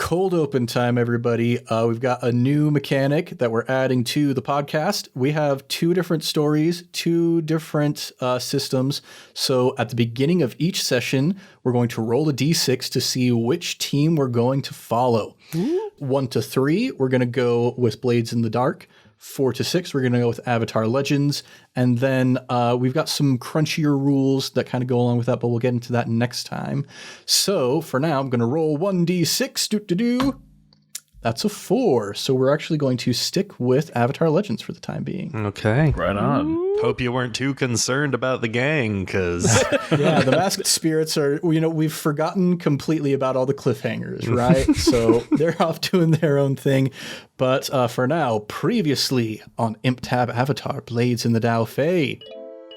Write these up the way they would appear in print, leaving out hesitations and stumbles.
Cold open time, everybody. We've got a new mechanic that we're adding to the podcast. We have 2 different stories, 2 different systems. So at the beginning of each session, we're going to roll a d6 to see which team we're going to follow. 1 to 3, we're going to go with Blades in the Dark. 4 to 6, we're going to go with Avatar Legends. And then we've got some crunchier rules that kind of go along with that, but we'll get into that next time. So for now, I'm going to roll 1d6. That's a 4. So we're actually going to stick with Avatar Legends for the time being. Okay. Right on. Hope you weren't too concerned about the gang, because... Yeah, the masked spirits are, we've forgotten completely about all the cliffhangers, right? So they're off doing their own thing. But for now, previously on ImpTab Avatar, Blades in the Daofei,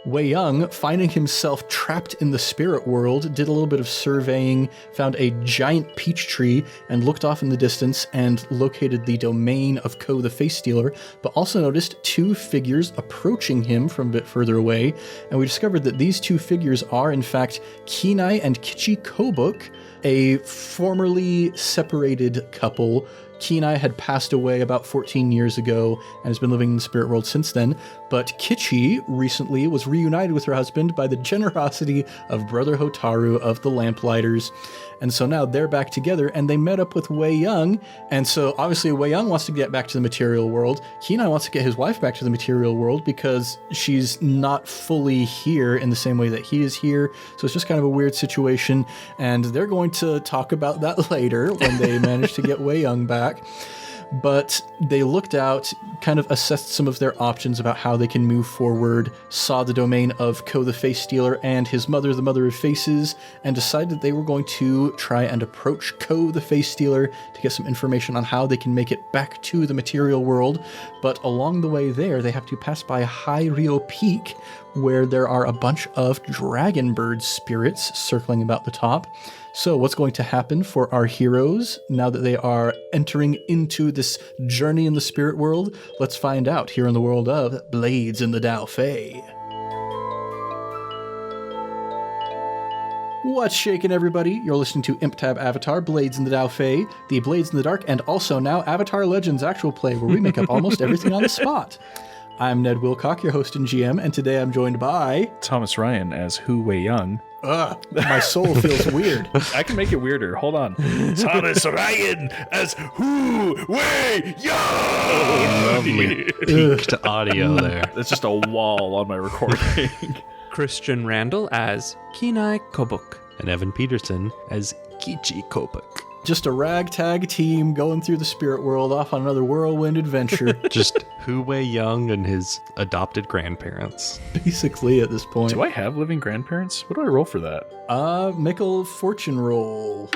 Weiyong, finding himself trapped in the spirit world, did a little bit of surveying, found a giant peach tree, and looked off in the distance and located the domain of Ko the Face Stealer, but also noticed 2 figures approaching him from a bit further away, and we discovered that these 2 figures are, in fact, Kenai and Kitchi Kobuk, a formerly separated couple. Kenai had passed away about 14 years ago and has been living in the spirit world since then, but Kitchi recently was reunited with her husband by the generosity of Brother Hotaru of the Lamplighters. And so now they're back together, and they met up with Weiyong. And so obviously Weiyong wants to get back to the material world. Kenai wants to get his wife back to the material world because she's not fully here in the same way that he is here. So it's just kind of a weird situation. And they're going to talk about that later when they manage to get Weiyong back. But they looked out, kind of assessed some of their options about how they can move forward, saw the domain of Ko the Face Stealer and his mother, the Mother of Faces, and decided that they were going to try and approach Ko the Face Stealer to get some information on how they can make it back to the material world. But along the way there, they have to pass by Hai-Riyo Peak, where there are a bunch of dragon bird spirits circling about the top. So what's going to happen for our heroes now that they are entering into this journey in the spirit world? Let's find out here in the world of Blades in the Daofei. What's shaking, everybody? You're listening to ImpTab Avatar, Blades in the Daofei, the Blades in the Dark, and also now Avatar Legends actual play, where we make up almost everything on the spot. I'm Ned Wilcock, your host and GM, and today I'm joined by... Thomas Ryan as Hu Weiyong. My soul feels weird. I can make it weirder. Hold on. Thomas Ryan as Hu Weiyong. Lovely peaked audio there. It's just a wall on my recording. Christian Randall as Kenai Kobuk. And Evan Peterson as Kitchi Kobuk. Just a ragtag team going through the spirit world off on another whirlwind adventure. Just Hu Weiyong and his adopted grandparents. Basically, at this point. Do I have living grandparents? What do I roll for that? Make a fortune roll.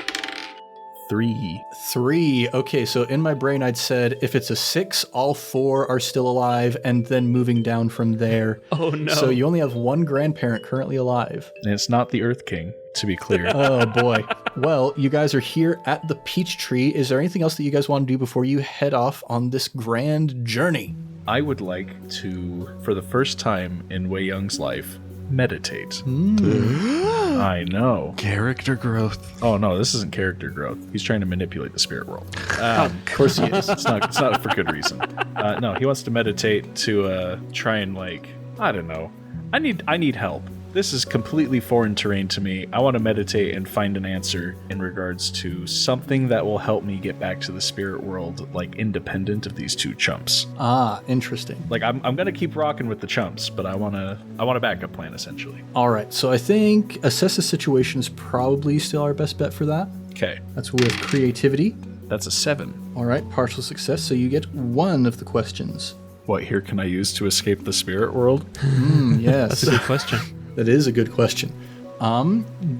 3. 3. Okay, so in my brain I'd said if it's a 6, all 4 are still alive, and then moving down from there. Oh no. So you only have 1 grandparent currently alive. And it's not the Earth King, to be clear. Oh boy. Well, you guys are here at the Peach Tree. Is there anything else that you guys want to do before you head off on this grand journey? I would like to, for the first time in Weiyong's life, meditate. I know. Character growth. Oh no, this isn't character growth. He's trying to manipulate the spirit world. Of course he is. It's not for good reason. No, he wants to meditate to try and, like, I don't know. I need help. This is completely foreign terrain to me. I want to meditate and find an answer in regards to something that will help me get back to the spirit world, like, independent of these 2 chumps. Ah, interesting. Like, I'm gonna keep rocking with the chumps, but I want a backup plan, essentially. All right, so I think assess the situation is probably still our best bet for that. Okay, That's with creativity. that's a 7. All right, partial success, so you get 1 of the questions. What here can I use to escape the spirit world? Yes. That's a good question. That is a good question.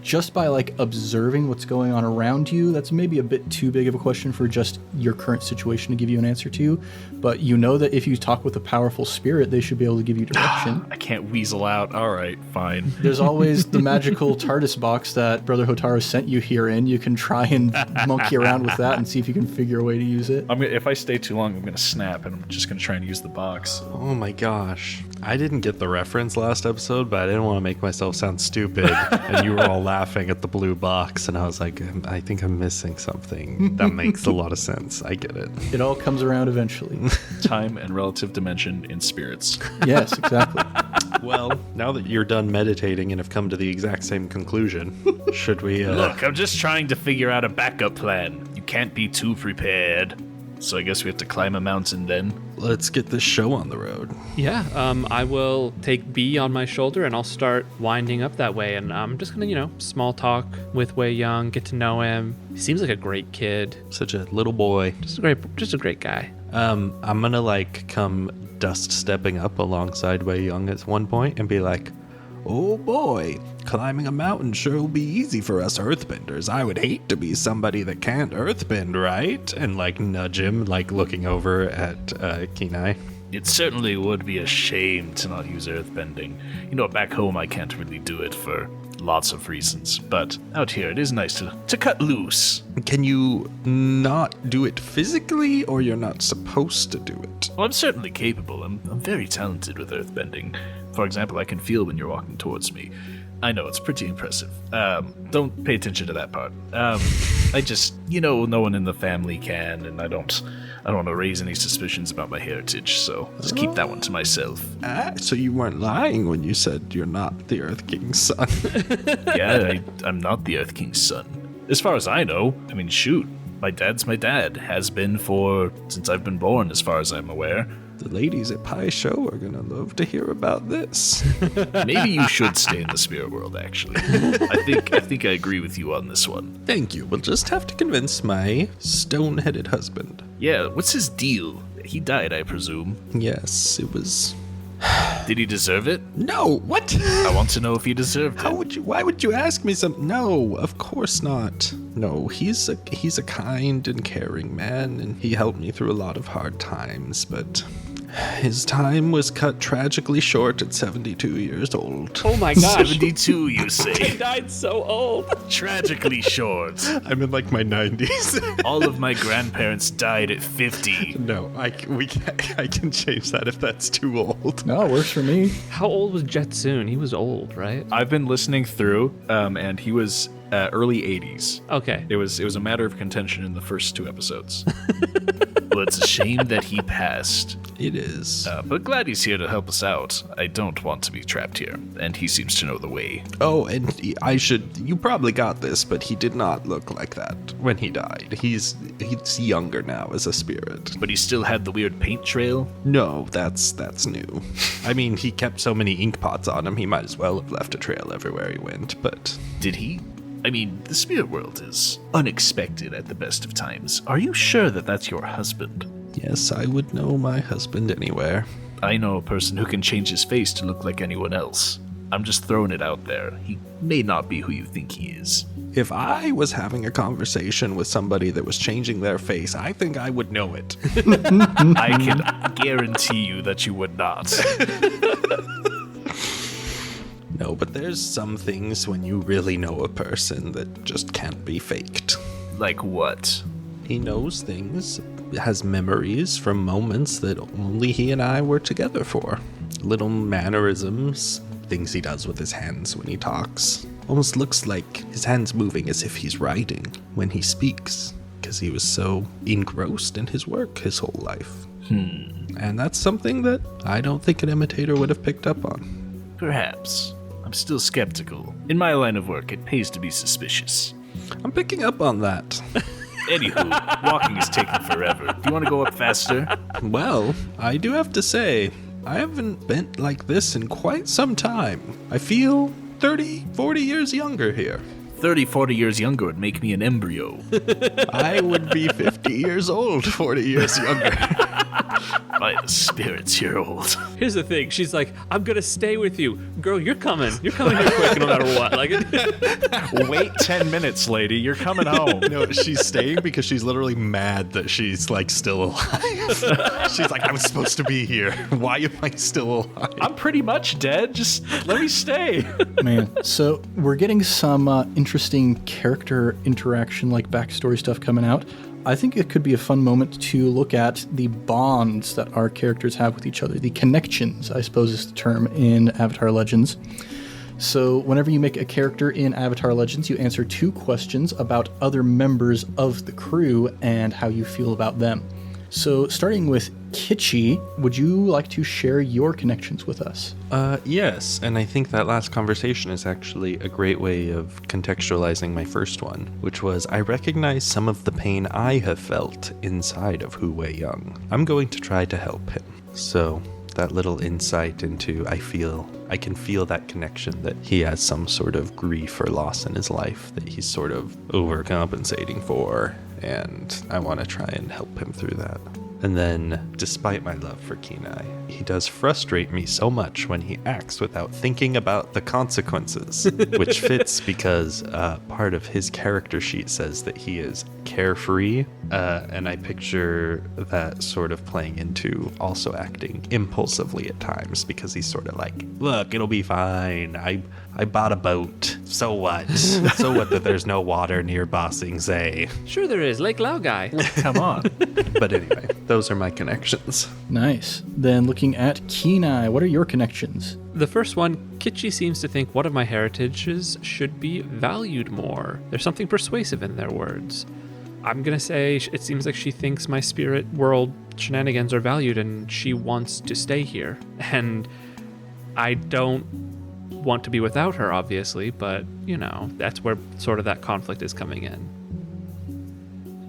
Just by, like, observing what's going on around you, that's maybe a bit too big of a question for just your current situation to give you an answer to. But you know that if you talk with a powerful spirit, they should be able to give you direction. I can't weasel out. All right, fine. There's always the magical TARDIS box that Brother Hotaru sent you here in. You can try and monkey around with that and see if you can figure a way to use it. If I stay too long, I'm gonna snap, and I'm just gonna try and use the box. Oh my gosh. I didn't get the reference last episode, but I didn't want to make myself sound stupid. And you were all laughing at the blue box, and I was like, I think I'm missing something. That makes a lot of sense. I get it. It all comes around eventually. Time and relative dimension in spirits. Yes, exactly. Well, now that you're done meditating and have come to the exact same conclusion, should we... Look, I'm just trying to figure out a backup plan. You can't be too prepared. So I guess we have to climb a mountain then. Let's get this show on the road. Yeah, I will take B on my shoulder and I'll start winding up that way. And I'm just gonna, small talk with Weiyong, get to know him. He seems like a great kid. Such a little boy. Just a great guy. I'm gonna come dust stepping up alongside Weiyong at one point and be like, oh boy, climbing a mountain sure will be easy for us earthbenders. I would hate to be somebody that can't earthbend, right? And nudge him, looking over at Kenai. It certainly would be a shame to not use earthbending. Back home I can't really do it for lots of reasons, but out here it is nice to cut loose. Can you not do it physically, or you're not supposed to do it? Well, I'm certainly capable. I'm very talented with earthbending. For example, I can feel when you're walking towards me. I know, it's pretty impressive. Don't pay attention to that part. I just, no one in the family can, and I don't want to raise any suspicions about my heritage, so just keep that one to myself. So you weren't lying when you said you're not the Earth King's son. Yeah, I'm not the Earth King's son. As far as I know, shoot, my dad's my dad. Has been since I've been born, as far as I'm aware. The ladies at Pie Show are gonna love to hear about this. Maybe you should stay in the spirit world, actually. I think I agree with you on this one. Thank you. We'll just have to convince my stone-headed husband. Yeah, what's his deal? He died, I presume. Yes, it was... Did he deserve it? No, what? I want to know if he deserved it. Why would you ask me something? No, of course not. No, he's a kind and caring man, and he helped me through a lot of hard times, but his time was cut tragically short at 72 years old. Oh my gosh. 72, you say? He died so old. Tragically short. I'm in my 90s. All of my grandparents died at 50. No, I can change that if that's too old. No, it works for me. How old was Jetsoon? He was old, right? I've been listening through, and he was early 80s. Okay. It was a matter of contention in the first 2 episodes. Well, it's a shame that he passed. It is. But glad he's here to help us out. I don't want to be trapped here, and he seems to know the way. Oh, and you probably got this, but he did not look like that when he died. He's younger now as a spirit. But he still had the weird paint trail? No, that's new. He kept so many ink pots on him, he might as well have left a trail everywhere he went, but... Did he? The spirit world is unexpected at the best of times. Are you sure that that's your husband? Yes, I would know my husband anywhere. I know a person who can change his face to look like anyone else. I'm just throwing it out there. He may not be who you think he is. If I was having a conversation with somebody that was changing their face, I think I would know it. I can guarantee you that you would not. No, but there's some things when you really know a person that just can't be faked. Like what? He knows things, has memories from moments that only he and I were together for. Little mannerisms, things he does with his hands when he talks. Almost looks like his hands moving as if he's writing when he speaks, because he was so engrossed in his work his whole life. And that's something that I don't think an imitator would have picked up on. Perhaps. I'm still skeptical. In my line of work, it pays to be suspicious. I'm picking up on that. Anywho, walking is taking forever. Do you want to go up faster? Well, I do have to say, I haven't been like this in quite some time. I feel 30, 40 years younger here. 30, 40 years younger would make me an embryo. I would be 50 years old 40 years younger. By the spirits, you're old. Here's the thing. She's like, I'm going to stay with you. Girl, you're coming. You're coming here quick no matter what. Wait 10 minutes, lady. You're coming home. No, she's staying because she's literally mad that she's still alive. She's like, I was supposed to be here. Why am I still alive? I'm pretty much dead. Just let me stay. Man, so we're getting some interesting character interaction, backstory stuff coming out. I think it could be a fun moment to look at the bonds that our characters have with each other. The connections, I suppose is the term in Avatar Legends. So whenever you make a character in Avatar Legends, you answer 2 questions about other members of the crew and how you feel about them. So starting with Kitchi, would you like to share your connections with us? Yes, and I think that last conversation is actually a great way of contextualizing my first one, which was I recognize some of the pain I have felt inside of Weiyong. I'm going to try to help him. So that little insight into I can feel that connection that he has some sort of grief or loss in his life that he's sort of overcompensating for, and I want to try and help him through that. And then, despite my love for Kenai, he does frustrate me so much when he acts without thinking about the consequences, which fits because part of his character sheet says that he is carefree, and I picture that sort of playing into also acting impulsively at times because he's sort of like, look, it'll be fine. I bought a boat. So what? So what that there's no water near Ba Sing Se? Sure there is, Lake Lao guy. Come on. But anyway, those are my connections. Nice. Then looking at Kenai, what are your connections? The first one, Kitchi seems to think one of my heritages should be valued more. There's something persuasive in their words. I'm going to say it seems like she thinks my spirit world shenanigans are valued and she wants to stay here. And I don't want to be without her, obviously, but, that's where sort of that conflict is coming in.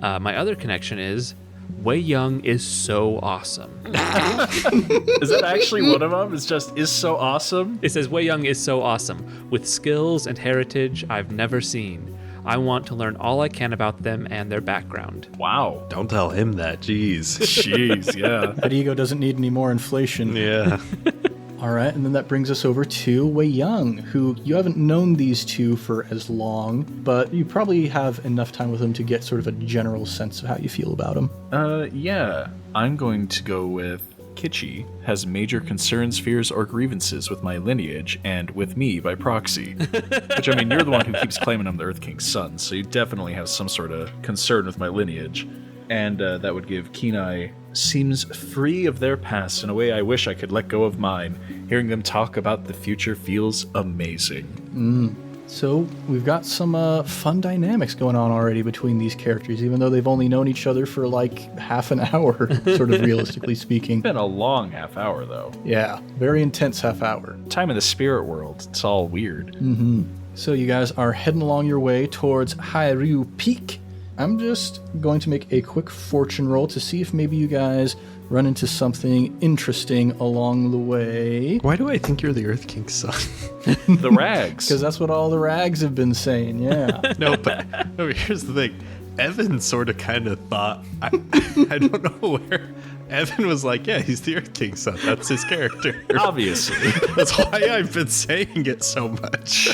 My other connection is Weiyong is so awesome. Is that actually one of them? It's just is so awesome? It says Weiyong is so awesome, with skills and heritage I've never seen. I want to learn all I can about them and their background. Wow. Don't tell him that, jeez. Jeez, yeah. That ego doesn't need any more inflation. Yeah. All right, and then that brings us over to Weiyong, who you haven't known these two for as long, but you probably have enough time with them to get sort of a general sense of how you feel about them. Yeah. I'm going to go with Kitchi has major concerns, fears, or grievances with my lineage and with me by proxy. Which, I mean, you're the one who keeps claiming I'm the Earth King's son, so you definitely have some sort of concern with my lineage. And that would give Kenai seems free of their past in a way I wish I could let go of mine. Hearing them talk about the future feels amazing. So we've got some fun dynamics going on already between these characters, even though they've only known each other for like half an hour, sort of realistically speaking. Been a long half hour, though. Yeah, very intense half hour. Time in the spirit world. It's all weird. So you guys are heading along your way towards Hai-Riyo Peak. I'm just going to make a quick fortune roll to see if maybe you guys run into something interesting along the way. Why do I think you're the Earth King's son? The rags. Because that's what all the rags have been saying, yeah. No, here's the thing. Evan sort of kind of thought, I don't know where. Evan was like, yeah, he's the Earth King's son. That's his character. Obviously. That's why I've been saying it so much.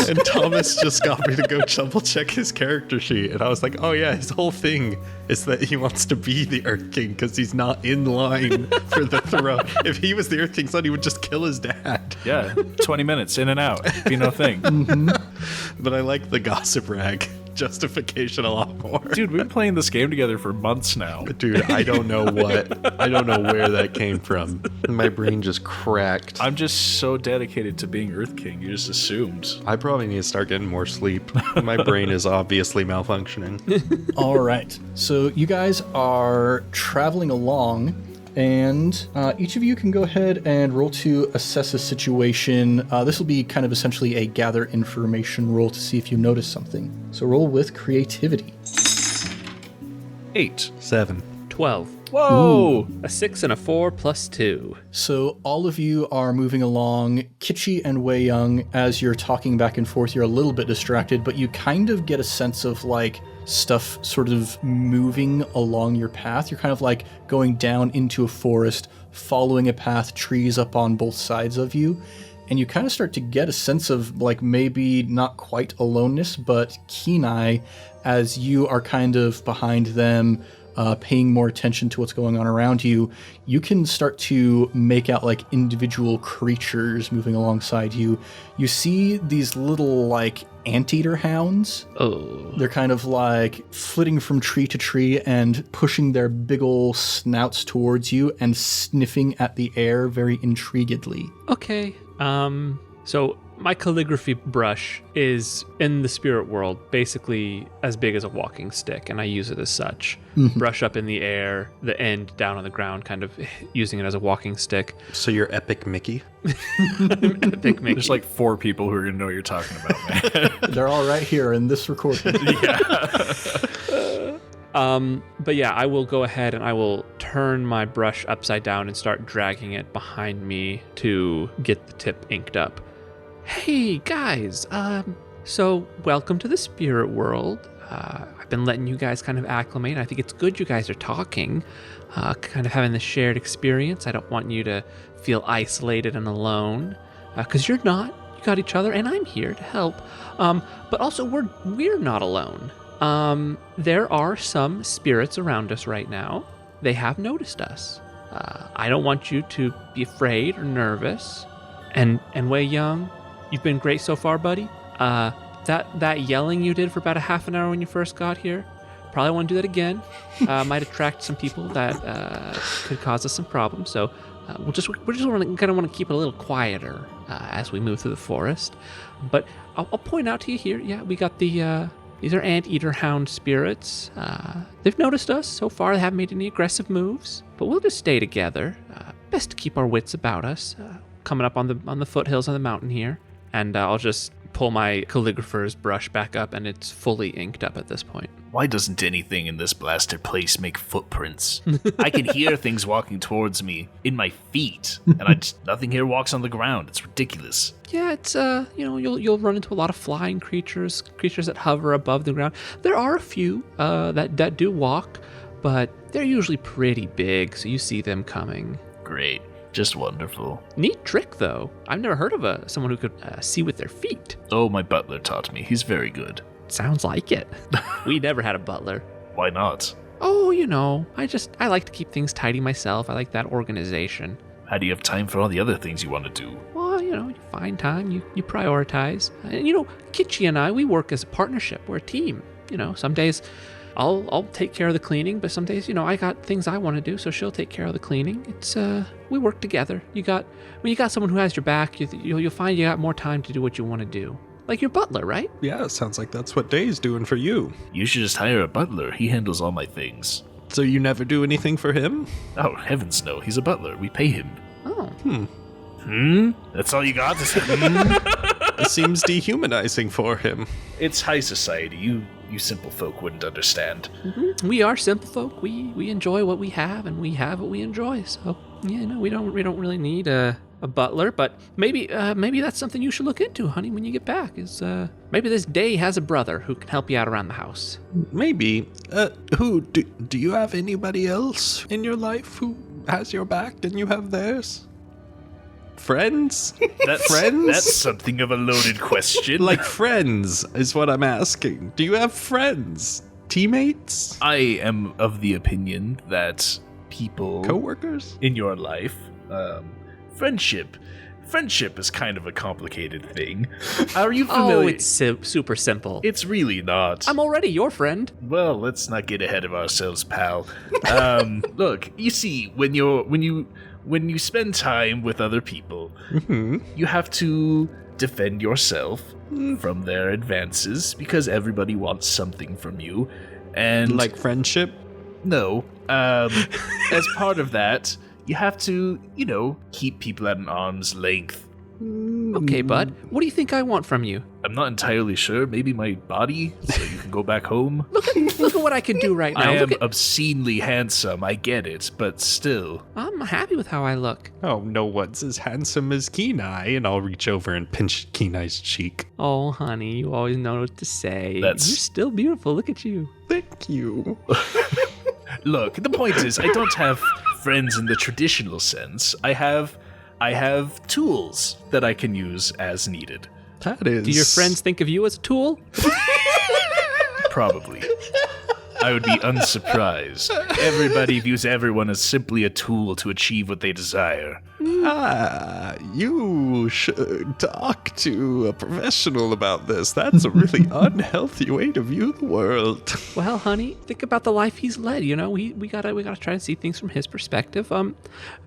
And Thomas just got me to go double check his character sheet. And I was like, oh yeah, his whole thing is that he wants to be the Earth King because he's not in line for the throne. If he was the Earth King's son, he would just kill his dad. Yeah, 20 minutes in and out. Be no thing. But I like the gossip rag justification a lot more. Dude, we've been playing this game together for months now. Dude, I don't know where that came from. My brain just cracked. I'm just so dedicated to being Earth King. You just assumed. I probably need to start getting more sleep. My brain is obviously malfunctioning. All right. So you guys are traveling along, and each of you can go ahead and roll to assess a situation. This will be kind of essentially a gather information roll to see if you notice something. So roll with creativity. 8. 7. 12. Whoa! A 6 and a 4 plus 2. So all of you are moving along. Kitchi and Weiyong, as you're talking back and forth, you're a little bit distracted, but you kind of get a sense of like stuff sort of moving along your path. You're kind of like going down into a forest, following a path, trees up on both sides of you. And you kind of start to get a sense of like maybe not quite aloneness, but Kenai, as you are kind of behind them, paying more attention to what's going on around you, you can start to make out like individual creatures moving alongside you. You see these little like anteater hounds. Oh. They're kind of like flitting from tree to tree and pushing their big ol' snouts towards you and sniffing at the air very intriguedly. Okay. So My calligraphy brush is in the spirit world basically as big as a walking stick, and I use it as such. Brush up in the air, the end down on the ground, kind of using it as a walking stick. So you're Epic Mickey? Epic Mickey. There's like 4 people who are going to know what you're talking about, man. They're all right here in this recording. But yeah, I will go ahead and I will turn my brush upside down and start dragging it behind me to get the tip inked up. Hey guys, so welcome to the spirit world. I've been letting you guys kind of acclimate. I think it's good you guys are talking, kind of having this shared experience. I don't want you to feel isolated and alone, because you're not. You got each other, and I'm here to help. But also, we're not alone. There are some spirits around us right now. They have noticed us. I don't want you to be afraid or nervous. And Weiyong, you've been great so far, buddy. That yelling you did for about a half an hour when you first got here, probably want to do that again. Might attract some people that could cause us some problems. So we're just kind of want to keep it a little quieter as we move through the forest. But I'll point out to you here. Yeah, we got the. These are anteater hound spirits. They've noticed us so far. They haven't made any aggressive moves, but we'll just stay together. Best to keep our wits about us. Coming up on the foothills of the mountain here, and I'll just pull my calligrapher's brush back up, and it's fully inked up at this point. Why doesn't anything in this blasted place make footprints? I can hear things walking towards me in my feet, and nothing here walks on the ground. It's ridiculous. Yeah, it's you'll run into a lot of flying creatures that hover above the ground. There are a few that do walk, but they're usually pretty big, so you see them coming. Great. Just wonderful. Neat trick, though. I've never heard of someone who could see with their feet. Oh, my butler taught me. He's very good. Sounds like it. We never had a butler. Why not? Oh, I like to keep things tidy myself. I like that organization. How do you have time for all the other things you want to do? Well, you find time, you prioritize. And, Kitchi and I, we work as a partnership. We're a team. Some days I'll take care of the cleaning, but some days, I got things I want to do, so she'll take care of the cleaning. It's we work together. When you got someone who has your back, you'll find you got more time to do what you want to do. Like your butler, right? Yeah, it sounds like that's what Day's doing for you. You should just hire a butler. He handles all my things. So you never do anything for him? Oh, heavens no. He's a butler. We pay him. Oh. That's all you got to say? It seems dehumanizing for him. It's high society. You simple folk wouldn't understand. Mm-hmm. We are simple folk. We enjoy what we have, and we have what we enjoy. So we don't really need a butler. But maybe that's something you should look into, honey, when you get back. Is maybe this Day has a brother who can help you out around the house. Maybe. Who do you have anybody else in your life who has your back and you have theirs? Friends? Friends? That's something of a loaded question. Like friends is what I'm asking. Do you have friends? Teammates? I am of the opinion that people... Co-workers? In your life, friendship is kind of a complicated thing. Are you familiar? Oh, it's super simple. It's really not. I'm already your friend. Well, let's not get ahead of ourselves, pal. Look, you see, when you spend time with other people, you have to defend yourself from their advances because everybody wants something from you. And like friendship? No. As part of that, you have to, keep people at an arm's length. Okay, bud. What do you think I want from you? I'm not entirely sure. Maybe my body, so you can go back home. Look at what I can do right now. I am obscenely handsome, I get it, but still. I'm happy with how I look. Oh, no one's as handsome as Kenai, and I'll reach over and pinch Kenai's cheek. Oh, honey, you always know what to say. You're still beautiful. Look at you. Thank you. Look, the point is, I don't have friends in the traditional sense. I have tools that I can use as needed. That is... Do your friends think of you as a tool? Probably. I would be unsurprised. Everybody views everyone as simply a tool to achieve what they desire. You should talk to a professional about this. That's a really unhealthy way to view the world. Well, honey, think about the life he's led. You know, we gotta try to see things from his perspective.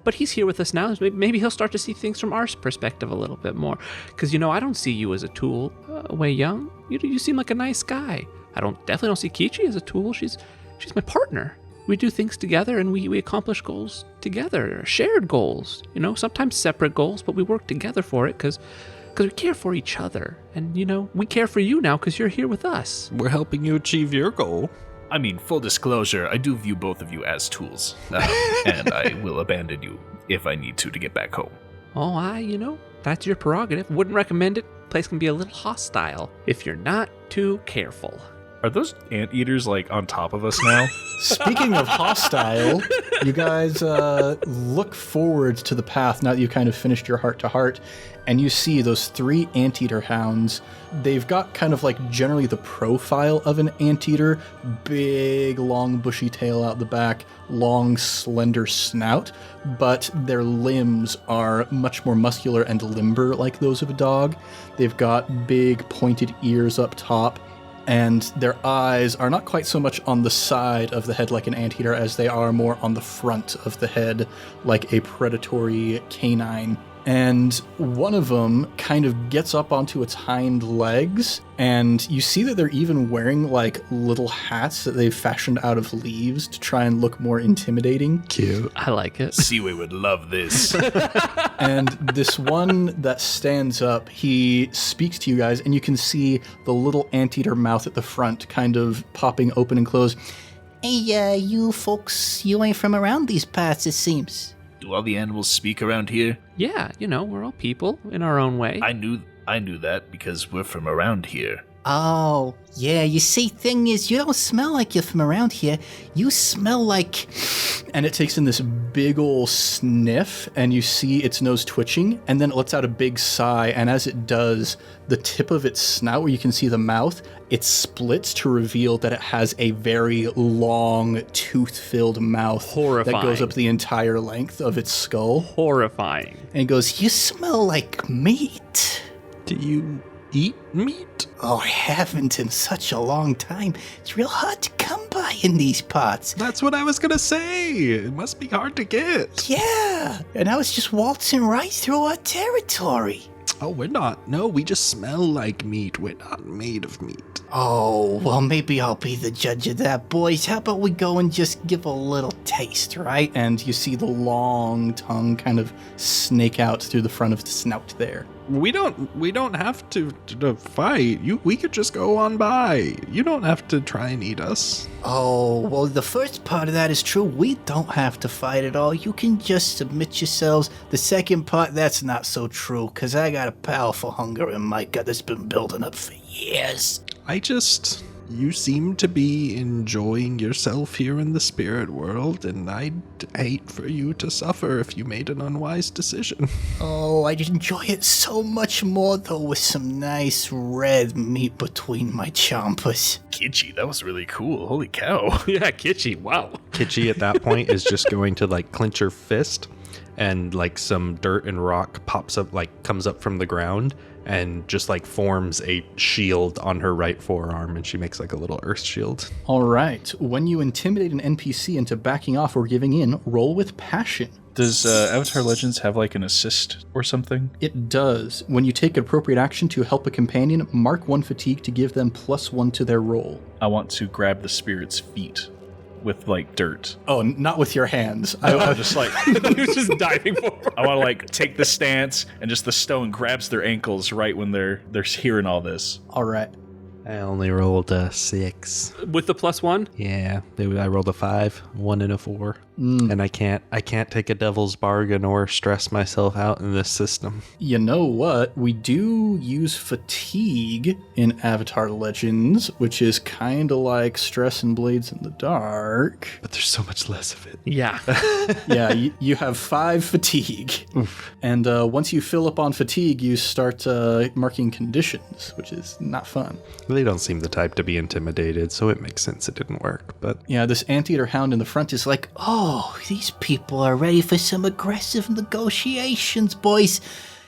But he's here with us now. Maybe he'll start to see things from our perspective a little bit more. Because I don't see you as a tool, Weiyong. You seem like a nice guy. I definitely don't see Kitchi as a tool. She's my partner. We do things together and we accomplish goals together, shared goals, sometimes separate goals, but we work together for it because we care for each other. And, we care for you now because you're here with us. We're helping you achieve your goal. I mean, full disclosure, I do view both of you as tools, and I will abandon you if I need to get back home. Oh, that's your prerogative. Wouldn't recommend it. Place can be a little hostile if you're not too careful. Are those anteaters like on top of us now? Speaking of hostile, you guys look forward to the path now that you've kind of finished your heart-to-heart, and you see those 3 anteater hounds. They've got kind of like generally the profile of an anteater, big, long, bushy tail out the back, long, slender snout, but their limbs are much more muscular and limber like those of a dog. They've got big, pointed ears up top, and their eyes are not quite so much on the side of the head like an anteater as they are more on the front of the head like a predatory canine. And one of them kind of gets up onto its hind legs, and you see that they're even wearing like little hats that they've fashioned out of leaves to try and look more intimidating. Cute. I like it. Seaway would love this. And this one that stands up, he speaks to you guys, and you can see the little anteater mouth at the front kind of popping open and close. Hey, you folks, you ain't from around these parts, it seems. Do all the animals speak around here? Yeah, we're all people in our own way. I knew that because we're from around here. Oh, yeah, you see, thing is, you don't smell like you're from around here. You smell like... And it takes in this big ol' sniff, and you see its nose twitching, and then it lets out a big sigh, and as it does, the tip of its snout, where you can see the mouth, it splits to reveal that it has a very long, tooth-filled mouth. Horrifying. That goes up the entire length of its skull. Horrifying. And it goes, You smell like meat. Do you eat meat? Oh, I haven't in such a long time. It's real hard to come by in these parts. That's what I was gonna say. It must be hard to get. Yeah, and I was just waltzing right through our territory. Oh, we're not. No, we just smell like meat. We're not made of meat. Oh, well, maybe I'll be the judge of that, boys. How about we go and just give a little taste, right? and you see the long tongue kind of snake out through the front of the snout there. We don't have to fight. We could just go on by. You don't have to try and eat us. Oh, well, the first part of that is true. We don't have to fight at all. You can just submit yourselves. The second part, that's not so true, because I got a powerful hunger in my gut that's been building up for years. You seem to be enjoying yourself here in the spirit world, and I'd hate for you to suffer if you made an unwise decision. Oh, I'd enjoy it so much more, though, with some nice red meat between my chompers. Kitchi, that was really cool. Holy cow. Yeah, Kitchi, wow. Kitchi at that point is just going to clench her fist, and some dirt and rock comes up from the ground and just forms a shield on her right forearm, and she makes a little earth shield. All right. When you intimidate an NPC into backing off or giving in, roll with passion. Does Avatar Legends have an assist or something? It does. When you take appropriate action to help a companion, mark 1 fatigue to give them +1 to their roll. I want to grab the spirit's feet with dirt. Oh, not with your hands. I just He was just diving forward. I want to take the stance, and just the stone grabs their ankles right when they're hearing all this. All right. I only rolled a 6. With the +1? Yeah, I rolled a 5, 1 and a 4, and I can't take a devil's bargain or stress myself out in this system. You know what? We do use fatigue in Avatar Legends, which is kind of like stress and Blades in the Dark. But there's so much less of it. Yeah. Yeah, you have 5 fatigue. Oof. And once you fill up on fatigue, you start marking conditions, which is not fun. They don't seem the type to be intimidated, so it makes sense it didn't work. But Yeah, this anteater hound in the front is like, Oh, these people are ready for some aggressive negotiations, boys.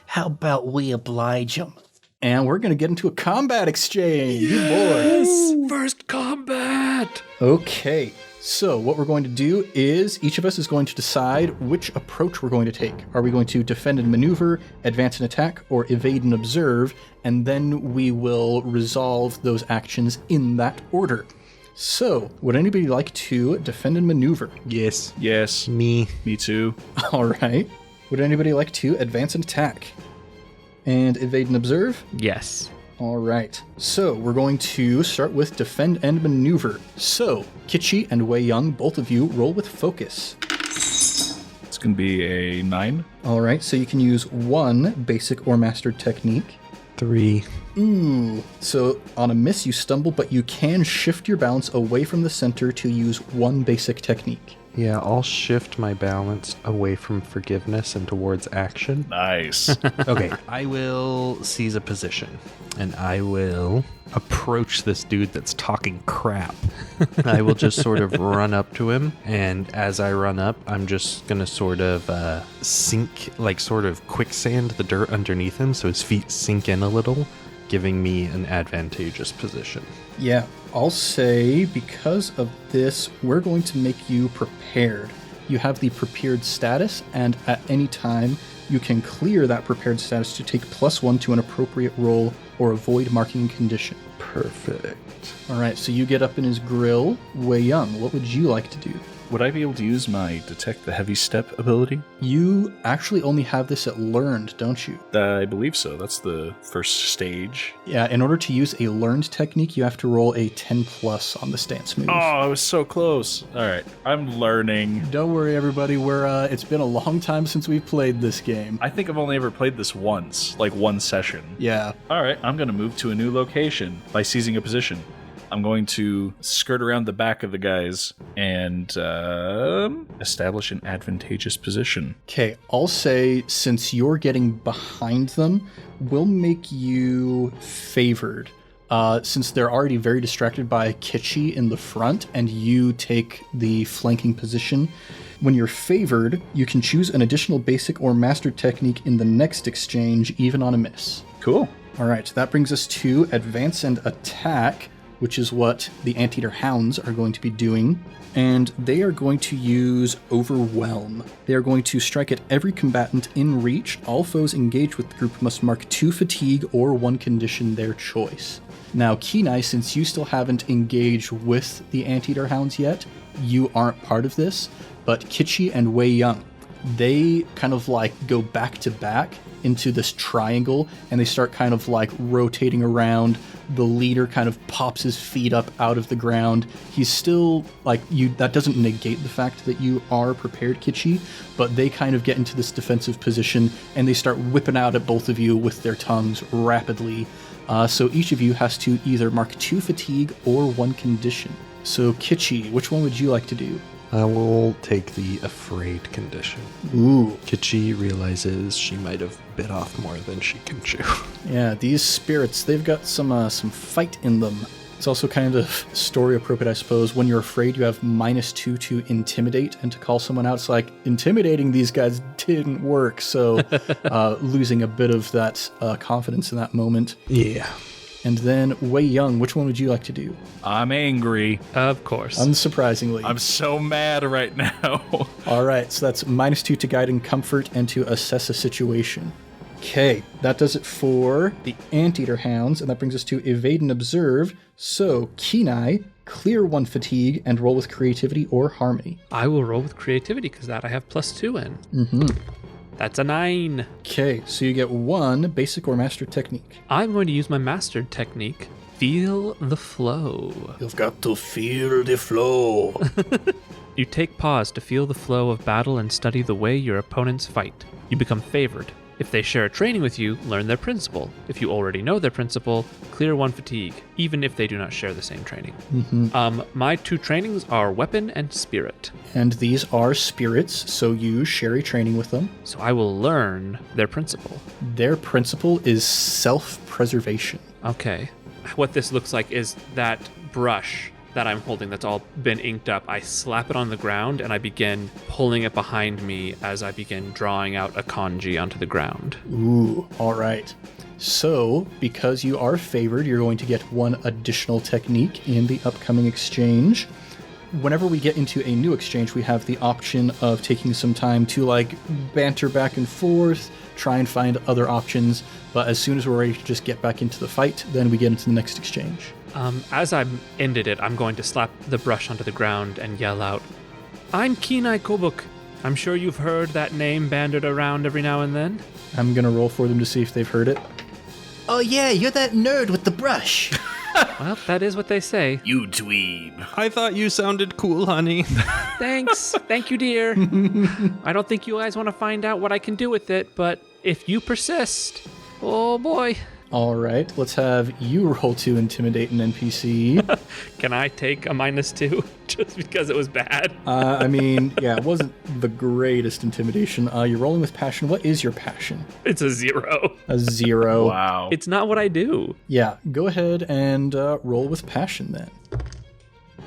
How about we oblige them? and we're going to get into a combat exchange. Boy. First combat! Okay, so what we're going to do is each of us is going to decide which approach we're going to take. Are we going to defend and maneuver, advance and attack, or evade and observe? And then we will resolve those actions in that order. So, would anybody like to defend and maneuver? yes, Yes. me. Me too. All right. Would anybody like to advance and attack? And evade and observe? Yes. All right. So we're going to start with defend and maneuver. So Kitchi and Weiyong, both of you, roll with focus. It's going to be a 9. All right. So you can use one basic or mastered technique. 3. Ooh. So on a miss, you stumble, but you can shift your balance away from the center to use one basic technique. Yeah, I'll shift my balance away from forgiveness and towards action. Nice. Okay, I will seize a position, and I will approach this dude that's talking crap. I will just sort of run up to him, and as I run up, I'm just going to sort of sink, like sort of quicksand the dirt underneath him, so his feet sink in a little, giving me an advantageous position. Yeah, I'll say because of this, we're going to make you prepared. You have the prepared status, and at any time, you can clear that prepared status to take +1 to an appropriate roll or avoid marking condition. Perfect. All right, so you get up in his grill. Weiyong, what would you like to do? Would I be able to use my detect the heavy step ability? You actually only have this at learned, don't you? I believe so. That's the first stage. Yeah, in order to use a learned technique, you have to roll a 10+ on the stance move. Oh, I was so close. All right, I'm learning. Don't worry, everybody. It's been a long time since we've played this game. I think I've only ever played this once, like one session. Yeah. All right, I'm going to move to a new location by seizing a position. I'm going to skirt around the back of the guys and establish an advantageous position. Okay, I'll say since you're getting behind them, we'll make you favored. Since they're already very distracted by Kitchi in the front and you take the flanking position, when you're favored, you can choose an additional basic or mastered technique in the next exchange, even on a miss. Cool. All right, that brings us to advance and attack, which is what the Anteater Hounds are going to be doing. And they are going to use Overwhelm. They are going to strike at every combatant in reach. All foes engaged with the group must mark 2 fatigue or 1 condition their choice. Now, Kenai, since you still haven't engaged with the Anteater Hounds yet, you aren't part of this, but Kitchi and Weiyong, they kind of like go back to back into this triangle, and they start kind of like rotating around. The leader kind of pops his feet up out of the ground. He's still like you. That doesn't negate the fact that you are prepared, Kitchi, but they kind of get into this defensive position, and they start whipping out at both of you with their tongues rapidly. So each of you has to either mark 2 fatigue or 1 condition. So Kitchi, which one would you like to do? I will take the afraid condition. Ooh. Kitchi realizes she might have bit off more than she can chew. Yeah, these spirits, they've got some fight in them. It's also kind of story appropriate, I suppose. When you're afraid, you have -2 to intimidate, and to call someone out, it's like, intimidating these guys didn't work, so losing a bit of that confidence in that moment. Yeah. And then Weiyong, which one would you like to do? I'm angry. Of course. Unsurprisingly. I'm so mad right now. All right, so that's -2 to guide and comfort and to assess a situation. Okay, that does it for the Anteater Hounds, and that brings us to evade and observe. So, Kenai, clear 1 fatigue and roll with creativity or harmony. I will roll with creativity because that I have +2 in. That's a 9. Okay, so you get 1 basic or master technique. I'm going to use my mastered technique, Feel the Flow. You've got to feel the flow. You take pause to feel the flow of battle and study the way your opponents fight. You become favored. If they share a training with you, learn their principle. If you already know their principle, clear 1 fatigue, even if they do not share the same training. My 2 trainings are weapon and spirit. And these are spirits, so you share a training with them. So I will learn their principle. Their principle is self-preservation. Okay. what this looks like is that brush that I'm holding that's all been inked up. I slap it on the ground and I begin pulling it behind me as I begin drawing out a kanji onto the ground. Ooh, all right. So, because you are favored, you're going to get one additional technique in the upcoming exchange. Whenever we get into a new exchange, we have the option of taking some time to like banter back and forth, try and find other options. But as soon as we're ready to just get back into the fight, then we get into the next exchange. As I ended it, I'm going to slap the brush onto the ground and yell out, "I'm Kenai Kobuk. I'm sure you've heard that name bandied around every now and then." I'm going to roll for them to see if they've heard it. Oh yeah, you're that nerd with the brush. Well, that is what they say. You dweeb. I thought you sounded cool, honey. Thanks. Thank you, dear. I don't think you guys want to find out what I can do with it, but if you persist, oh boy. All right, let's have you roll to intimidate an NPC. Can I take a -2 just because it was bad? I mean, yeah, it wasn't the greatest intimidation. You're rolling with passion. What is your passion? It's a 0. A 0. Wow. It's not what I do. Yeah, go ahead and roll with passion then.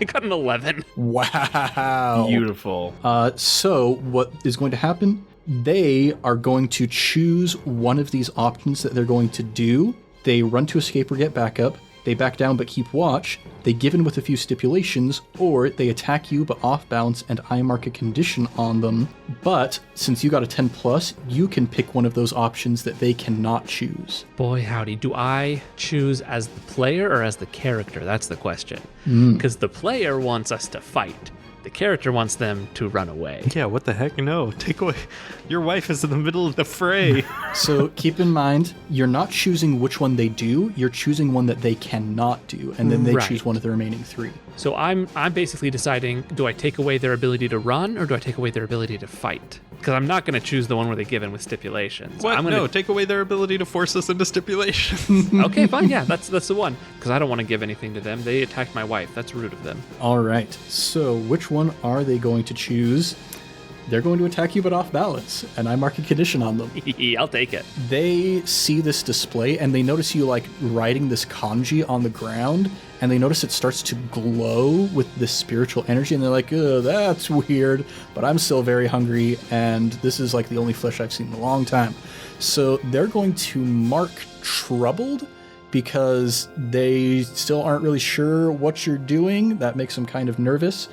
I got an 11. Wow. Beautiful. So what is going to happen? They are going to choose one of these options that they're going to do. They run to escape or get back up. They back down but keep watch. They give in with a few stipulations, or they attack you but off balance and I mark a condition on them. But since you got a 10+, you can pick one of those options that they cannot choose. Boy, howdy. Do I choose as the player or as the character? That's the question. Because the player wants us to fight. The character wants them to run away. Yeah, what the heck? No, take away. Your wife is in the middle of the fray. So keep in mind, you're not choosing which one they do, you're choosing one that they cannot do, and then they Right. choose one of the remaining 3. So I'm basically deciding, do I take away their ability to run or do I take away their ability to fight? Because I'm not going to choose the one where they give in with stipulations. What? I'm gonna... No, take away their ability to force us into stipulations. Okay, fine. Yeah, that's the one. Because I don't want to give anything to them. They attacked my wife. That's rude of them. All right, so which one are they going to choose? They're going to attack you but off balance, and I mark a condition on them. I'll take it. They see this display and they notice you like writing this kanji on the ground, and they notice it starts to glow with this spiritual energy, and they're like, "Oh, that's weird, but I'm still very hungry, and this is like the only flesh I've seen in a long time." So they're going to mark troubled because they still aren't really sure what you're doing. That makes them kind of nervous,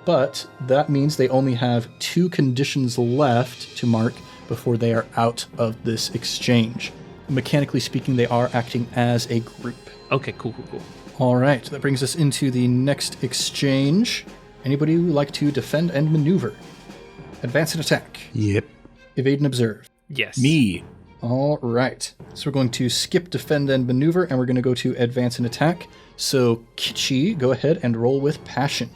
but that means they only have 2 conditions left to mark before they are out of this exchange. Mechanically speaking, they are acting as a group. Okay, cool. All right, that brings us into the next exchange. Anybody who would like to defend and maneuver? Advance and attack. Yep. Evade and observe. Yes. Me. All right, so we're going to skip defend and maneuver, and we're going to go to advance and attack. So, Kitchi, go ahead and roll with passion.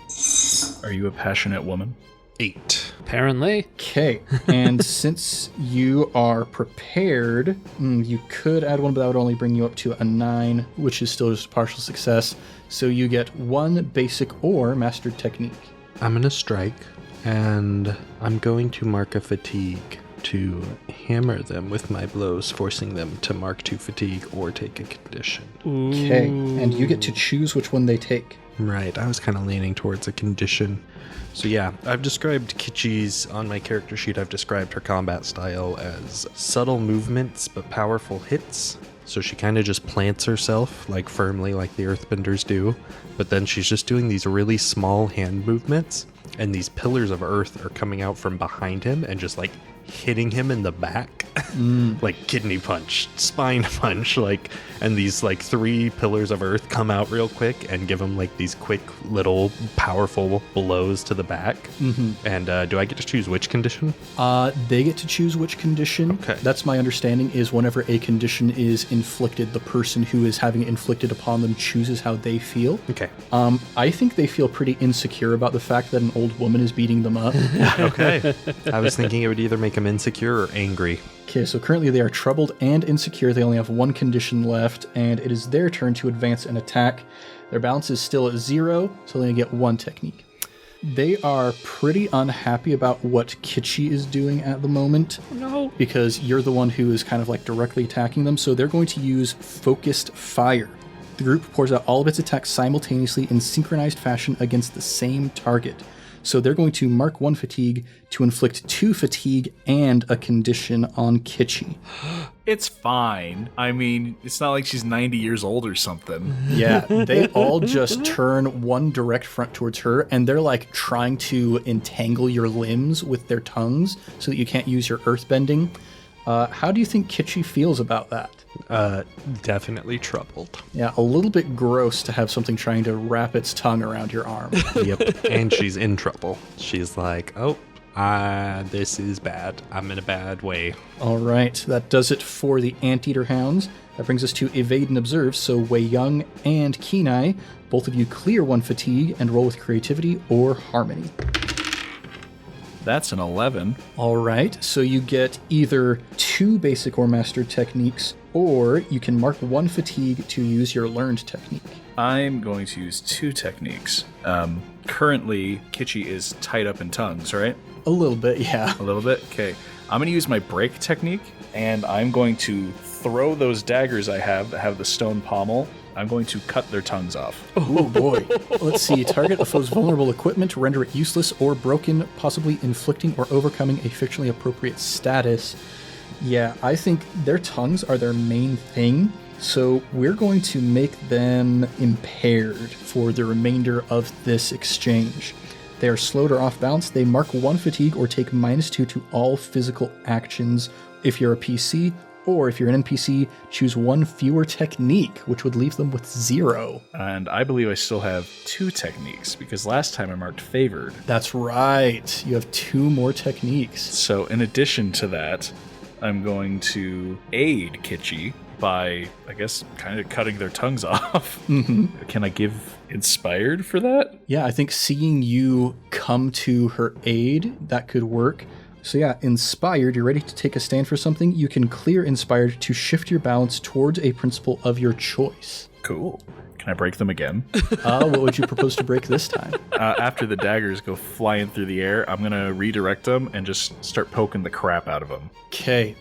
Are you a passionate woman? 8. Apparently. Okay, and since you are prepared, you could add 1, but that would only bring you up to a 9, which is still just a partial success. So you get 1 basic or mastered technique. I'm going to strike, and I'm going to mark a fatigue to hammer them with my blows, forcing them to mark 2 fatigue or take a condition. Okay, and you get to choose which one they take. Right, I was kind of leaning towards a condition. So yeah, I've described Kitchi's, on my character sheet, I've described her combat style as subtle movements but powerful hits. So she kind of just plants herself like firmly like the earthbenders do, but then she's just doing these really small hand movements, and these pillars of earth are coming out from behind him and just like hitting him in the back. Like kidney punch, spine punch, like, and these like 3 pillars of earth come out real quick and give him like these quick little powerful blows to the back. And do I get to choose which condition? They get to choose which condition. Okay. That's my understanding, is whenever a condition is inflicted, the person who is having it inflicted upon them chooses how they feel. Okay. I think they feel pretty insecure about the fact that an old woman is beating them up. Okay. I was thinking it would either make them insecure or angry. Okay, so currently they are troubled and insecure. They only have 1 condition left, and it is their turn to advance and attack. Their balance is still at 0, so they get 1 technique. They are pretty unhappy about what Kitchi is doing at the moment. No. Because you're the one who is kind of like directly attacking them, so they're going to use focused fire. The group pours out all of its attacks simultaneously in synchronized fashion against the same target. So they're going to mark 1 fatigue to inflict 2 fatigue and a condition on Kitchi. It's fine. I mean, it's not like she's 90 years old or something. Yeah, they all just turn one direct front towards her, and they're like trying to entangle your limbs with their tongues so that you can't use your earthbending. How do you think Kitchi feels about that? Definitely troubled. Yeah, a little bit gross to have something trying to wrap its tongue around your arm. Yep. And she's in trouble. She's like, oh, this is bad. I'm in a bad way. All right, that does it for the Anteater Hounds. That brings us to Evade and Observe. So Weiyong and Kenai, both of you clear 1 fatigue and roll with Creativity or Harmony. That's an 11. All right, so you get either 2 basic or mastered techniques, or you can mark 1 fatigue to use your learned technique. I'm going to use 2 techniques. Currently, Kitchi is tied up in tongues, right? A little bit, yeah. A little bit? Okay. I'm going to use my break technique, and I'm going to throw those daggers I have that have the stone pommel. I'm going to cut their tongues off. Oh boy. Let's see. Target a foe's vulnerable equipment to render it useless or broken, possibly inflicting or overcoming a fictionally appropriate status. Yeah, I think their tongues are their main thing, so we're going to make them impaired for the remainder of this exchange. They are slowed or off balance. They mark 1 fatigue or take -2 to all physical actions. If you're a PC, or if you're an NPC, choose 1 fewer technique, which would leave them with 0. And I believe I still have 2 techniques, because last time I marked favored. That's right. You have 2 more techniques. So in addition to that, I'm going to aid Kitchi by, I guess, kind of cutting their tongues off. Mm-hmm. Can I give Inspired for that? Yeah, I think seeing you come to her aid, that could work. So yeah, Inspired, you're ready to take a stand for something. You can clear Inspired to shift your balance towards a principle of your choice. Cool. Can I break them again? What would you propose to break this time? After the daggers go flying through the air, I'm going to redirect them and just start poking the crap out of them. Okay.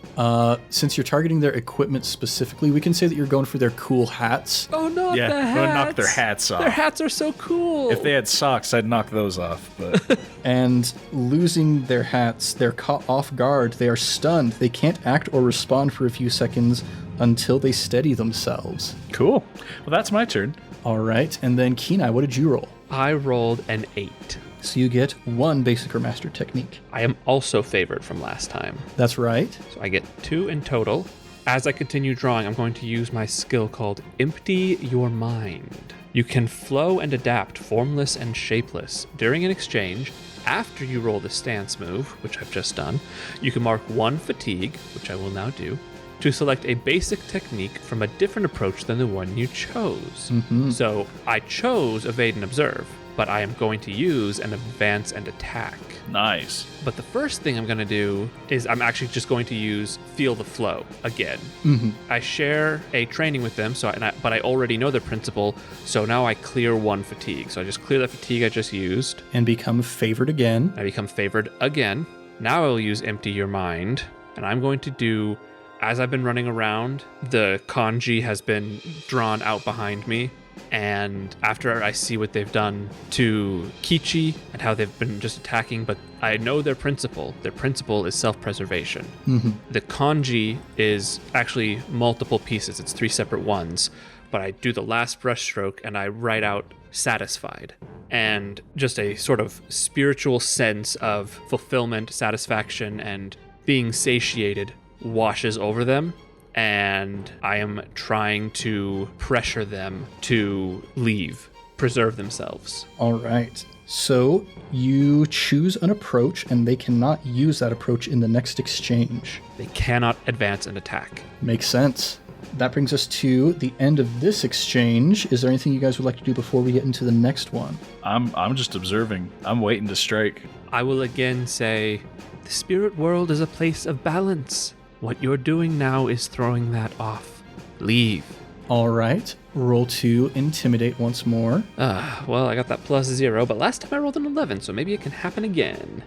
Since you're targeting their equipment specifically, we can say that you're going for their cool hats. Oh, not the hats. I'm going to knock their hats off. Their hats are so cool. If they had socks, I'd knock those off. But And losing their hats, they're caught off guard. They are stunned. They can't act or respond for a few seconds until they steady themselves. Cool. Well, that's my turn. All right. And then Kenai, what did you roll? I rolled an 8. So you get 1 basic or master technique. I am also favored from last time. That's right. So I get 2 in total. As I continue drawing, I'm going to use my skill called Empty Your Mind. You can flow and adapt formless and shapeless. During an exchange, after you roll the stance move, which I've just done, you can mark 1 fatigue, which I will now do, to select a basic technique from a different approach than the one you chose. Mm-hmm. So I chose Evade and Observe, but I am going to use an Advance and Attack. Nice. But the first thing I'm going to do is I'm actually just going to use Feel the Flow again. Mm-hmm. I share a training with them, but I already know their principle, so now I clear 1 fatigue. So I just clear the fatigue I just used. And become favored again. I become favored again. Now I will use Empty Your Mind, and I'm going to do... As I've been running around, the kanji has been drawn out behind me, and after I see what they've done to Kitchi and how they've been just attacking, but I know their principle. Their principle is self-preservation. Mm-hmm. The kanji is actually multiple pieces. It's 3 separate ones, but I do the last brush stroke and I write out satisfied. And just a sort of spiritual sense of fulfillment, satisfaction, and being satiated washes over them, and I am trying to pressure them to leave, preserve themselves. All right. So you choose an approach, and they cannot use that approach in the next exchange. They cannot advance and attack. Makes sense. That brings us to the end of this exchange. Is there anything you guys would like to do before we get into the next one? I'm just observing. I'm waiting to strike. I will again say, the spirit world is a place of balance. What you're doing now is throwing that off. Leave. All right. Roll to intimidate once more. Well, I got that +0, but last time I rolled an 11, so maybe it can happen again.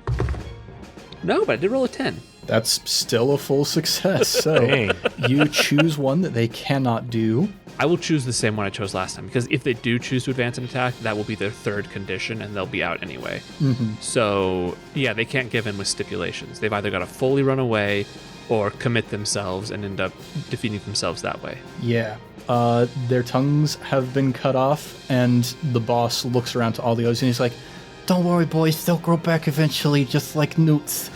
No, but I did roll a 10. That's still a full success. So Dang. you choose one that they cannot do. I will choose the same one I chose last time, because if they do choose to advance an attack, that will be their third condition, and they'll be out anyway. So, yeah, they can't give in with stipulations. They've either got to fully run away or commit themselves and end up defeating themselves that way. Yeah. Their tongues have been cut off, and the boss looks around to all the others, and he's like, Don't worry, boys. They'll grow back eventually, just like newts.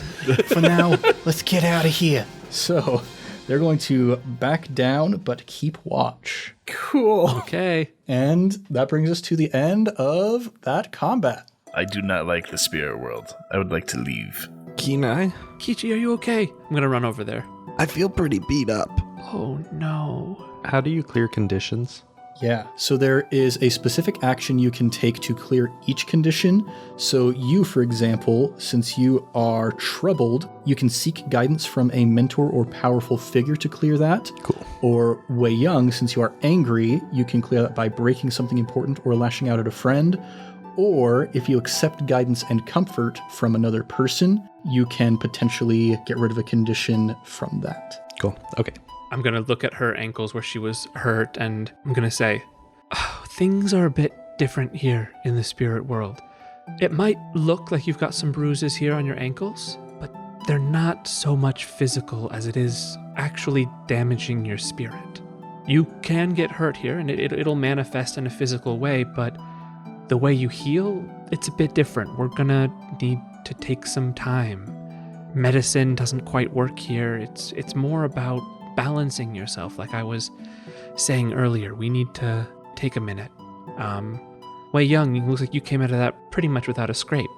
For now, let's get out of here. so they're going to back down but keep watch. Cool. Oh. Okay. And that brings us to the end of that combat. I do not like the spirit world. I would like to leave. Kenai, Kitchi, are you okay? I'm going to run over there. I feel pretty beat up. Oh, no. How do you clear conditions? Yeah, so there is a specific action you can take to clear each condition. So you, for example, since you are troubled, you can seek guidance from a mentor or powerful figure to clear that. Cool. Or Weiyong, since you are angry, you can clear that by breaking something important or lashing out at a friend. Or if you accept guidance and comfort from another person, you can potentially get rid of a condition from that. Cool. Okay. I'm going to look at her ankles where she was hurt, and I'm going to say, things are a bit different here in the spirit world. It might look like you've got some bruises here on your ankles, but they're not so much physical as it is actually damaging your spirit. You can get hurt here, and it'll manifest in a physical way, but the way you heal, it's a bit different. We're going to need to take some time. Medicine doesn't quite work here. It's more about balancing yourself, like I was saying earlier. We need to take a minute. Weiyong, it looks like you came out of that pretty much without a scrape.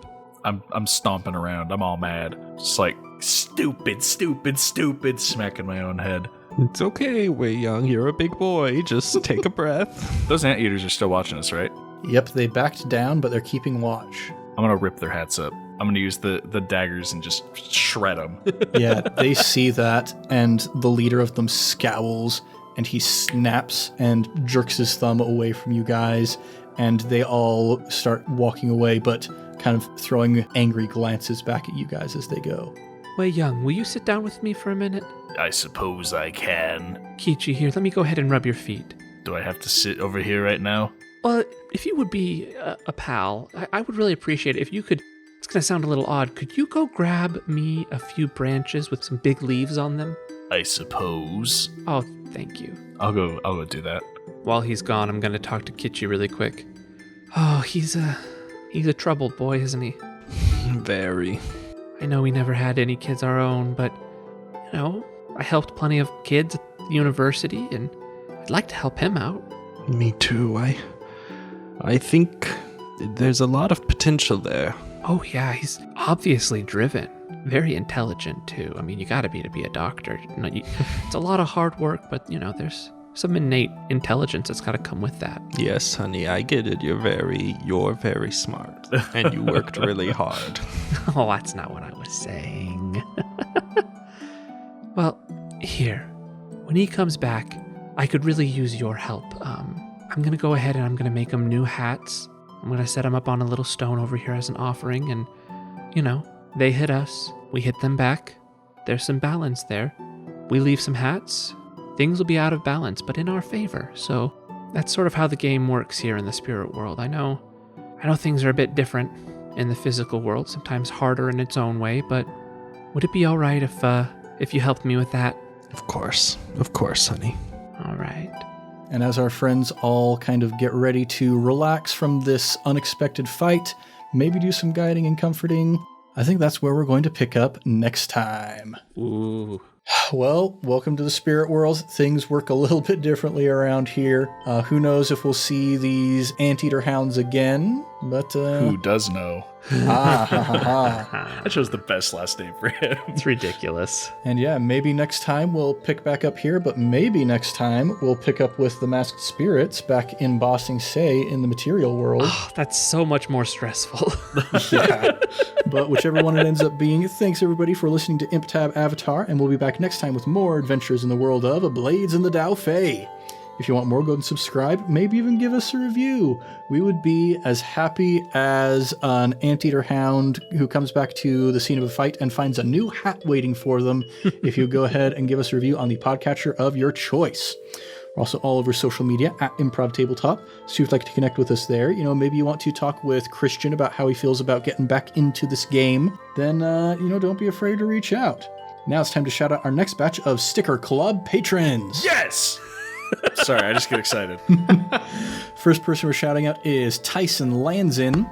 I'm stomping around. I'm all mad. Just like, stupid, smacking my own head. It's okay, Weiyong. You're a big boy. Just take a breath. Those anteaters are still watching us, right? Yep, they backed down, but they're keeping watch. I'm going to rip their hats up. I'm going to use the daggers and just shred them. Yeah, they see that, and the leader of them scowls, and he snaps and jerks his thumb away from you guys, and they all start walking away, but kind of throwing angry glances back at you guys as they go. Weiyong, will you sit down with me for a minute? I suppose I can. Kitchi, here, let me go ahead and rub your feet. Do I have to sit over here right now? Well, if you would be a pal, I would really appreciate it if you could. It's going to sound a little odd. Could you go grab me a few branches with some big leaves on them? I suppose. Oh, thank you. I'll go do that. While he's gone, I'm going to talk to Kitchi really quick. Oh, he's a troubled boy, isn't he? Very. I know we never had any kids our own, but, you know, I helped plenty of kids at the university, and I'd like to help him out. Me too. I think there's a lot of potential there. Oh, yeah, he's obviously driven. Very intelligent, too. I mean, you gotta be to be a doctor. It's a lot of hard work, but, you know, there's some innate intelligence that's gotta come with that. Yes, honey, I get it. You're very smart. And you worked really hard. Oh, that's not what I was saying. Well, here, when he comes back, I could really use your help. I'm gonna go ahead and I'm gonna make him new hats. I'm gonna set them up on a little stone over here as an offering, and, you know, they hit us, we hit them back. There's some balance there. We leave some hats, things will be out of balance, but in our favor. So that's sort of how the game works here in the spirit world. I know things are a bit different in the physical world, sometimes harder in its own way, but would it be all right if you helped me with that? Of course, honey. All right. And as our friends all kind of get ready to relax from this unexpected fight, maybe do some guiding and comforting, I think that's where we're going to pick up next time. Ooh. Well, welcome to the spirit world. Things work a little bit differently around here. Who knows if we'll see these anteater hounds again, but... Who does know? I chose the best last name for him. It's ridiculous. And yeah, maybe next time we'll pick back up here, but maybe next time we'll pick up with the masked spirits back in Ba Sing Se in the material world. Oh, that's so much more stressful. Yeah. But whichever one it ends up being, thanks everybody for listening to ImpTab Avatar, and we'll be back next time with more adventures in the world of Blades in the Daofei. If you want more, go and subscribe. Maybe even give us a review. We would be as happy as an anteater hound who comes back to the scene of a fight and finds a new hat waiting for them if you go ahead and give us a review on the podcatcher of your choice. We're also all over social media at Improv Tabletop. So if you'd like to connect with us there, maybe you want to talk with Christian about how he feels about getting back into this game, then, don't be afraid to reach out. Now it's time to shout out our next batch of Sticker Club patrons. Yes! Sorry, I just get excited. First person we're shouting out is Tyson Lanzin.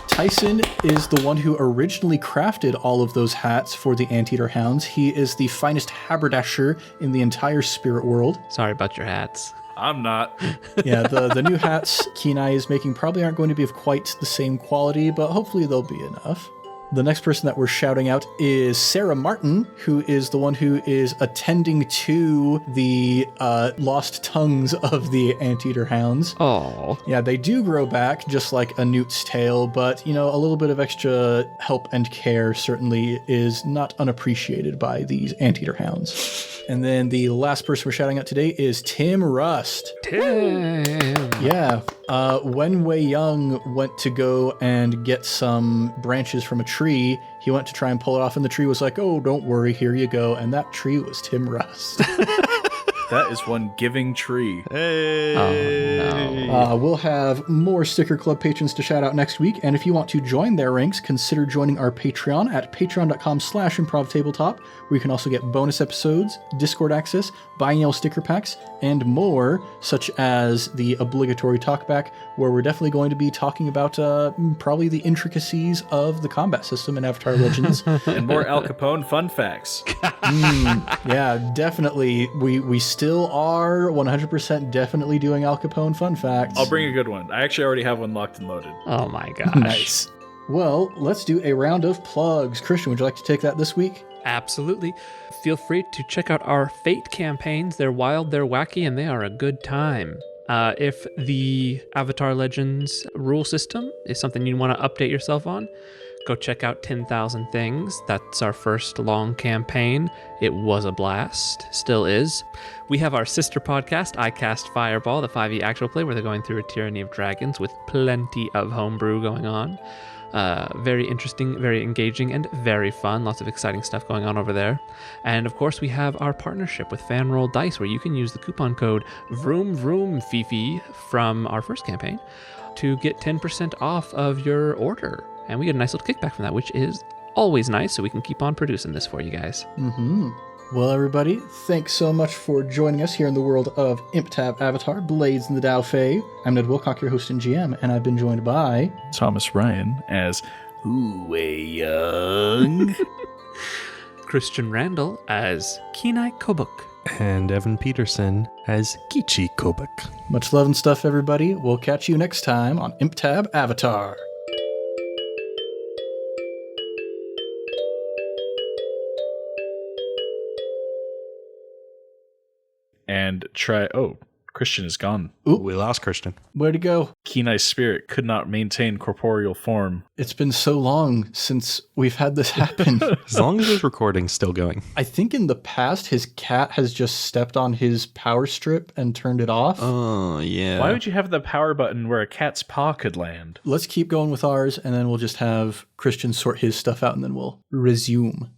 Tyson is the one who originally crafted all of those hats for the Anteater Hounds. He is the finest haberdasher in the entire spirit world. Sorry about your hats. I'm not. Yeah, the new hats Kenai is making probably aren't going to be of quite the same quality, but hopefully they'll be enough. The next person that we're shouting out is Sarah Martin, who is the one who is attending to the lost tongues of the Anteater Hounds. Oh. Yeah, they do grow back, just like a newt's tail, but, a little bit of extra help and care certainly is not unappreciated by these Anteater Hounds. And then the last person we're shouting out today is Tim Rust. Tim! Yeah, when Weiyong went to go and get some branches from a tree, he went to try and pull it off, and the tree was like, "Oh, don't worry, here you go." And that tree was Tim Rust. That is one giving tree. Hey. Oh, no. We'll have more Sticker Club patrons to shout out next week, and if you want to join their ranks, consider joining our Patreon at patreon.com/improvtabletop, where you can also get bonus episodes, Discord access, biennial sticker packs, and more, such as the obligatory talkback, where we're definitely going to be talking about probably the intricacies of the combat system in Avatar Legends. And more Al Capone fun facts. Yeah, definitely. We still are 100% definitely doing Al Capone fun facts. I'll bring a good one. I actually already have one locked and loaded. Oh my gosh. Nice. Well, let's do a round of plugs. Christian, would you like to take that this week? Absolutely. Feel free to check out our Fate campaigns. They're wild, they're wacky, and they are a good time. If the Avatar Legends rule system is something you want to update yourself on, go check out 10,000 Things. That's our first long campaign. It was a blast, still is. We have our sister podcast, I Cast Fireball, the 5e actual play, where they're going through a Tyranny of Dragons with plenty of homebrew going on. Very interesting, very engaging, and very fun. Lots of exciting stuff going on over there. And of course, we have our partnership with Fanroll Dice, where you can use the coupon code VroomVroomFifi from our first campaign to get 10% off of your order. And we get a nice little kickback from that, which is always nice, so we can keep on producing this for you guys. Well, everybody, thanks so much for joining us here in the world of ImpTab Avatar, Blades in the Daofei. I'm Ned Wilcock, your host and GM, and I've been joined by... Thomas Ryan as Weiyong. Christian Randall as Kenai Kobuk. And Evan Peterson as Kitchi Kobuk. Much love and stuff, everybody. We'll catch you next time on ImpTab Avatar. And try... Oh, Christian is gone. Ooh. We lost Christian. Where'd he go? Kenai's spirit could not maintain corporeal form. It's been so long since we've had this happen. As long as his recording's still going. I think in the past, his cat has just stepped on his power strip and turned it off. Oh, yeah. Why would you have the power button where a cat's paw could land? Let's keep going with ours, and then we'll just have Christian sort his stuff out, and then we'll resume.